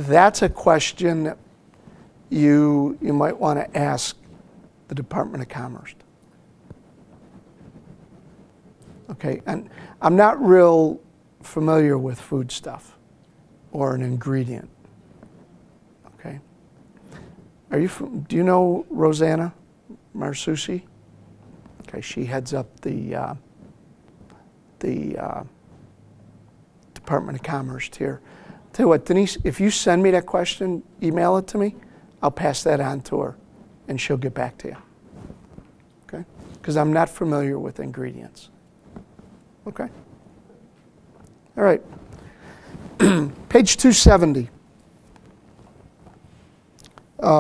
that's a question that you might want to ask the Department of Commerce. Okay, and I'm not real familiar with food stuff or an ingredient. Okay, do you know Rosanna Marsucci? Okay, she heads up the Department of Commerce here. Tell you what, Denise, if you send me that question, email it to me, I'll pass that on to her and she'll get back to you. Okay? Because I'm not familiar with ingredients. Okay? All right. Page 270.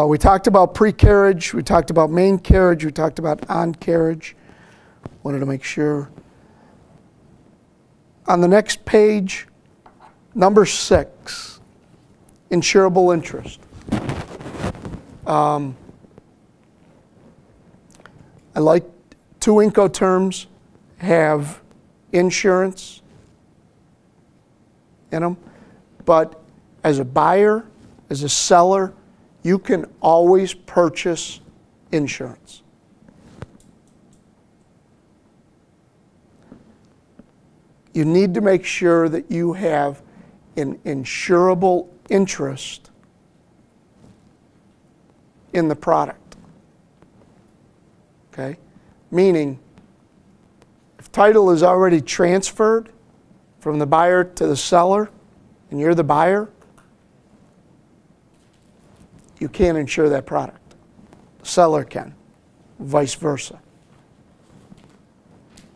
We talked about pre-carriage, we talked about main carriage, we talked about on-carriage. Wanted to make sure. On the next page, number 6, insurable interest. I like 2 INCOterms have insurance in them, but as a buyer, as a seller, you can always purchase insurance. You need to make sure that you have an insurable interest in the product. Okay? Meaning, if title is already transferred from the buyer to the seller, and you're the buyer, you can't insure that product. The seller can, vice versa.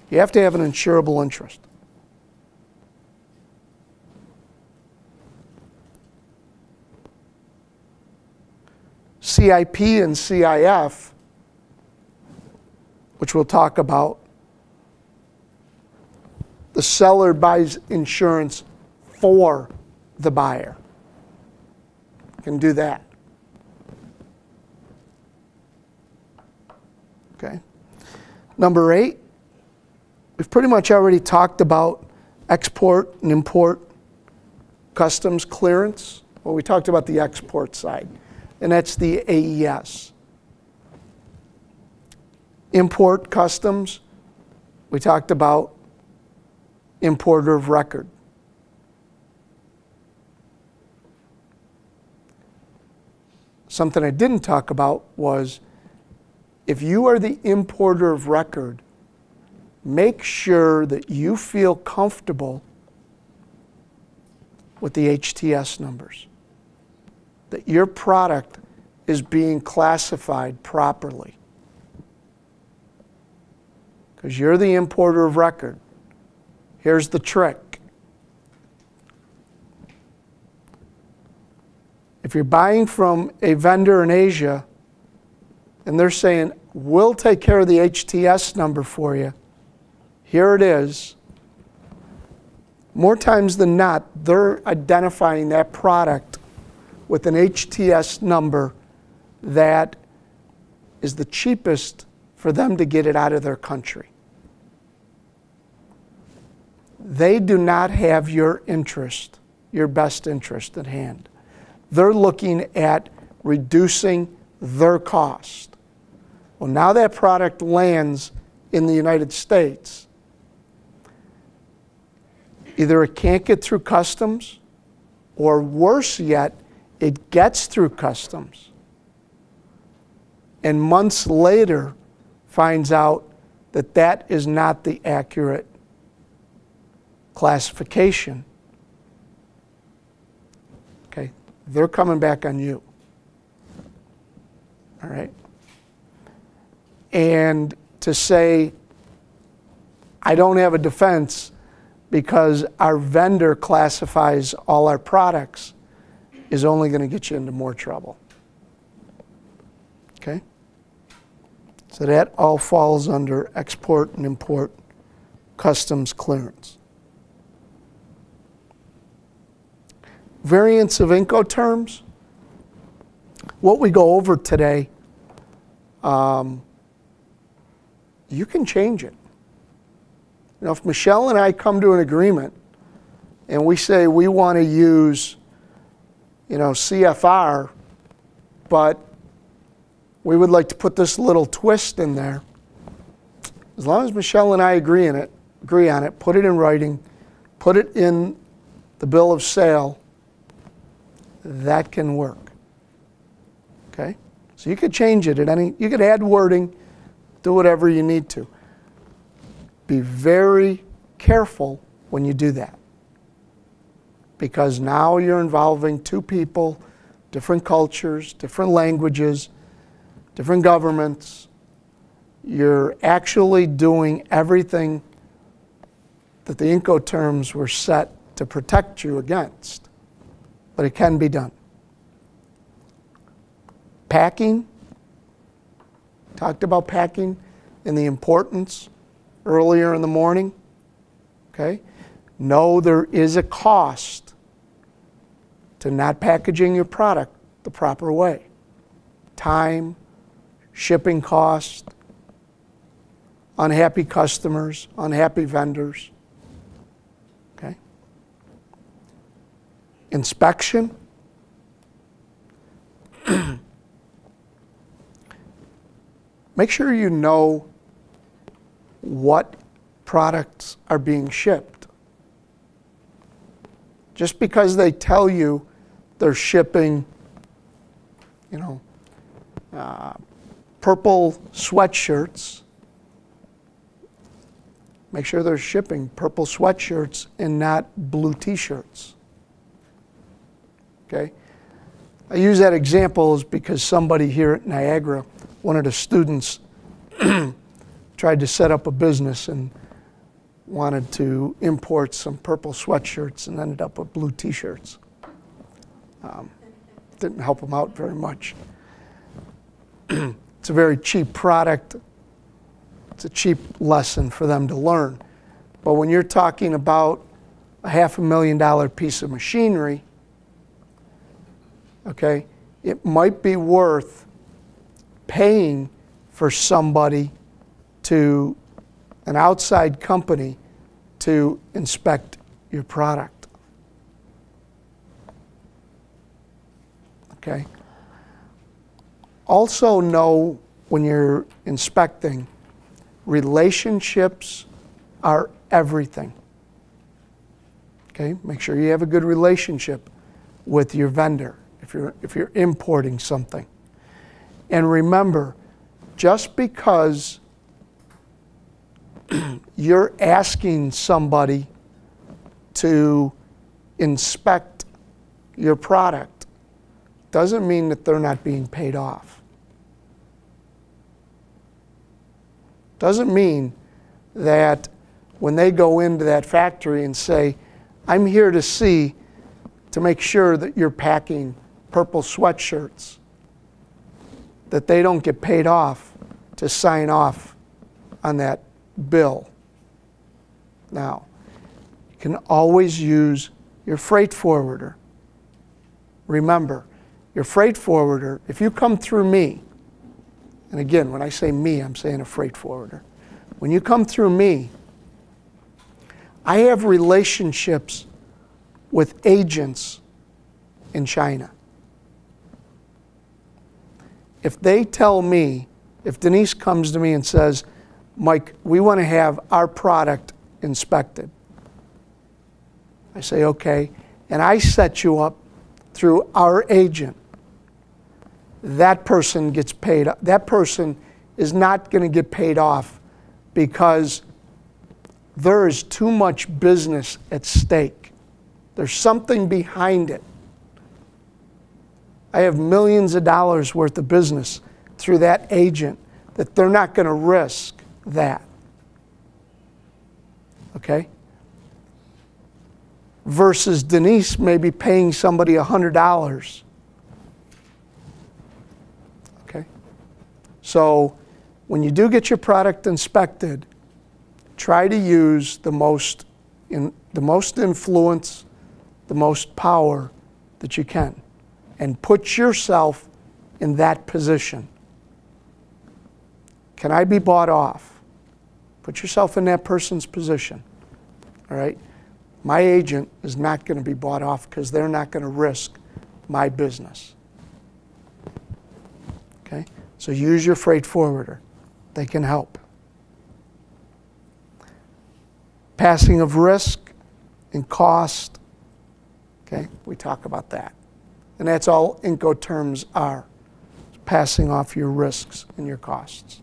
You have to have an insurable interest. CIP and CIF, which we'll talk about, the seller buys insurance for the buyer. Can do that. Okay. Number 8, we've pretty much already talked about export and import customs clearance. Well, we talked about the export side, and that's the AES. Import customs, we talked about importer of record. Something I didn't talk about was, if you are the importer of record, make sure that you feel comfortable with the HTS numbers, that your product is being classified properly. Because you're the importer of record. Here's the trick. If you're buying from a vendor in Asia and they're saying, we'll take care of the HTS number for you, here it is, more times than not, they're identifying that product with an HTS number that is the cheapest for them to get it out of their country. They do not have your interest, your best interest at hand. They're looking at reducing their cost. Well, now that product lands in the United States, either it can't get through customs, or worse yet, it gets through customs, and months later finds out that that is not the accurate classification. Okay, they're coming back on you. All right? And to say, I don't have a defense because our vendor classifies all our products, is only going to get you into more trouble. Okay? So that all falls under export and import customs clearance. Variants of INCOterms. What we go over today, you can change it. You know, if Michelle and I come to an agreement and we say we want to use CFR, but we would like to put this little twist in there. As long as Michelle and I agree on it, put it in writing, put it in the bill of sale, that can work. Okay? So you could change it you could add wording, do whatever you need to. Be very careful when you do that, because now you're involving two people, different cultures, different languages, different governments. You're actually doing everything that the INCOterms were set to protect you against, but it can be done. Packing, talked about packing and the importance earlier in the morning. Okay? Know there is a cost to not packaging your product the proper way. Time, shipping cost, unhappy customers, unhappy vendors. Okay? Inspection. Make sure you know what products are being shipped. Just because they tell you they're shipping, purple sweatshirts, make sure they're shipping purple sweatshirts and not blue t-shirts. Okay? I use that example because somebody here at Niagara, one of the students, tried to set up a business and wanted to import some purple sweatshirts and ended up with blue t-shirts. Didn't help him out very much. It's a very cheap product. It's a cheap lesson for them to learn. But when you're talking about a $500,000 piece of machinery, okay, it might be worth paying for somebody an outside company to inspect your product. Okay? Also know when you're inspecting, relationships are everything. Okay? Make sure you have a good relationship with your vendor if you're importing something. And remember, just because you're asking somebody to inspect your product doesn't mean that they're not being paid off. Doesn't mean that when they go into that factory and say, I'm here to make sure that you're packing purple sweatshirts, that they don't get paid off to sign off on that bill. Now, you can always use your freight forwarder. Remember, your freight forwarder, if you come through me, and again, when I say me, I'm saying a freight forwarder. When you come through me, I have relationships with agents in China. If they tell me, if Denise comes to me and says, Mike, we want to have our product inspected, I say, okay, and I set you up through our agent, that person gets paid. That person is not going to get paid off because there is too much business at stake. There's something behind it. I have millions of dollars worth of business through that agent that they're not going to risk that. Okay? Versus Denise maybe paying somebody $100. Okay? So when you do get your product inspected, try to use the most influence, the most power that you can, and put yourself in that position. Can I be bought off? Put yourself in that person's position. All right? My agent is not going to be bought off because they're not going to risk my business. Okay? So use your freight forwarder. They can help. Passing of risk and cost. Okay? We talk about that. And that's all INCOterms are. Passing off your risks and your costs.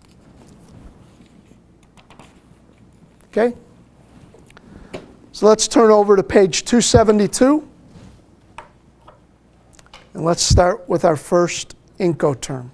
Okay? So let's turn over to page 272. And let's start with our first INCOterm.